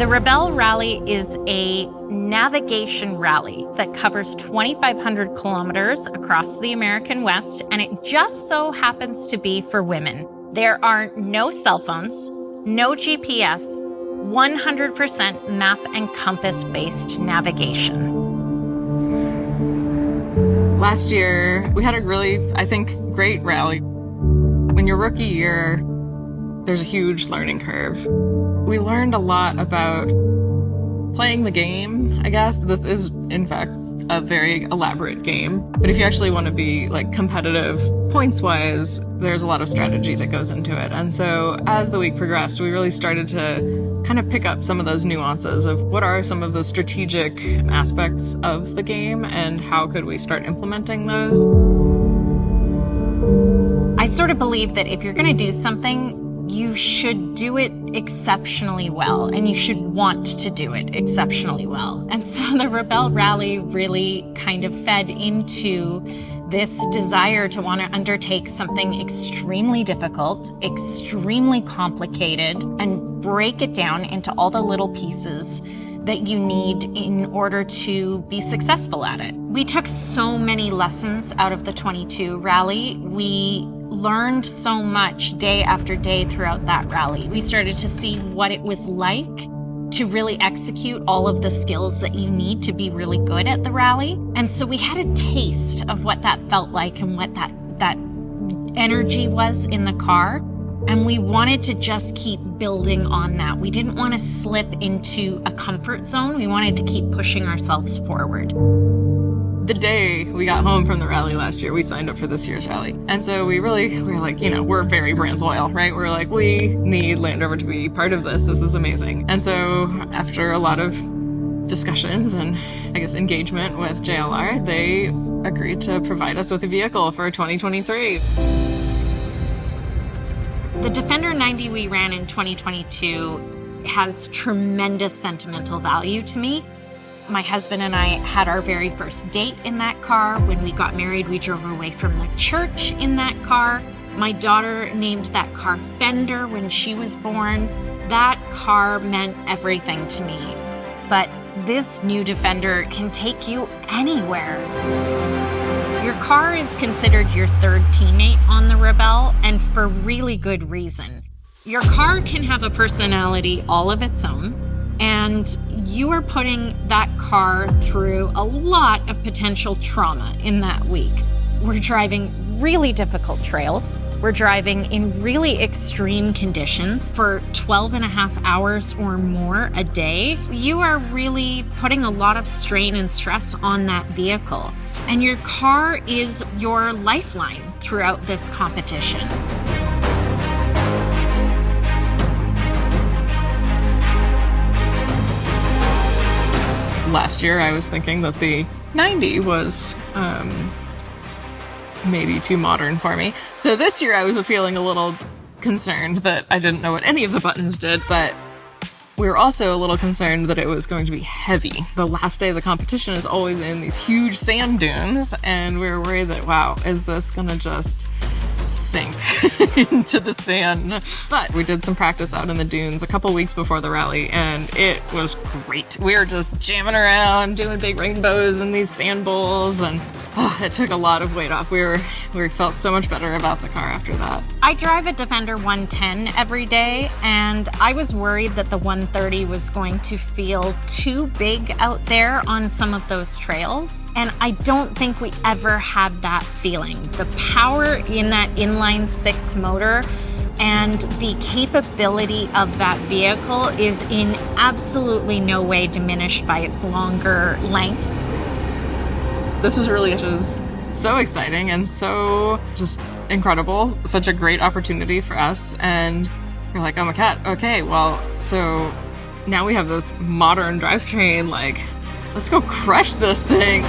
The Rebelle Rally is a navigation rally that covers 2,500 kilometers across the American West, and it just so happens to be for women. There are no cell phones, no GPS, 100% map and compass-based navigation. Last year, we had a really, I think, great rally. When your rookie year, there's a huge learning curve. We learned a lot about playing the game, I guess. This is, in fact, a very elaborate game. But if you actually want to be competitive points-wise, there's a lot of strategy that goes into it. And so as the week progressed, we really started to kind of pick up some of those nuances of what are some of the strategic aspects of the game and how could we start implementing those. I sort of believe that if you're going to do something, you should do it exceptionally well, and you should want to do it exceptionally well. And so the Rebelle Rally really kind of fed into this desire to want to undertake something extremely difficult, extremely complicated, and break it down into all the little pieces that you need in order to be successful at it. We took so many lessons out of the 22 rally. We learned so much day after day throughout that rally. We started to see what it was like to really execute all of the skills that you need to be really good at the rally. And so we had a taste of what that felt like and what that energy was in the car. And we wanted to just keep building on that. We didn't want to slip into a comfort zone. We wanted to keep pushing ourselves forward. The day we got home from the rally last year, we signed up for this year's rally. And so we were like, we're very brand loyal, right? We're like, we need Land Rover to be part of this. This is amazing. And so after a lot of discussions and I guess engagement with JLR, they agreed to provide us with a vehicle for 2023. The Defender 90 we ran in 2022 has tremendous sentimental value to me. My husband and I had our very first date in that car. When we got married, we drove away from the church in that car. My daughter named that car Fender when she was born. That car meant everything to me. But this new Defender can take you anywhere. Your car is considered your third teammate on the Rebelle, and for really good reason. Your car can have a personality all of its own, and you are putting that car through a lot of potential trauma in that week. We're driving really difficult trails. We're driving in really extreme conditions for 12 and a half hours or more a day. You are really putting a lot of strain and stress on that vehicle. And your car is your lifeline throughout this competition. Last year, I was thinking that the 90 was maybe too modern for me. So this year, I was feeling a little concerned that I didn't know what any of the buttons did, but we were also a little concerned that it was going to be heavy. The last day of the competition is always in these huge sand dunes, and we were worried that, wow, is this gonna just sink into the sand? But we did some practice out in the dunes a couple weeks before the rally, and it was great. We were just jamming around, doing big rainbows in these sand bowls, and it took a lot of weight off. We felt so much better about the car after that. I drive a Defender 110 every day, and I was worried that the 130 was going to feel too big out there on some of those trails, and I don't think we ever had that feeling. The power in that inline six motor and the capability of that vehicle is in absolutely no way diminished by its longer length. This was really just so exciting and so just incredible. Such a great opportunity for us. And we're like, oh my God, okay, well, so now we have this modern drivetrain, let's go crush this thing.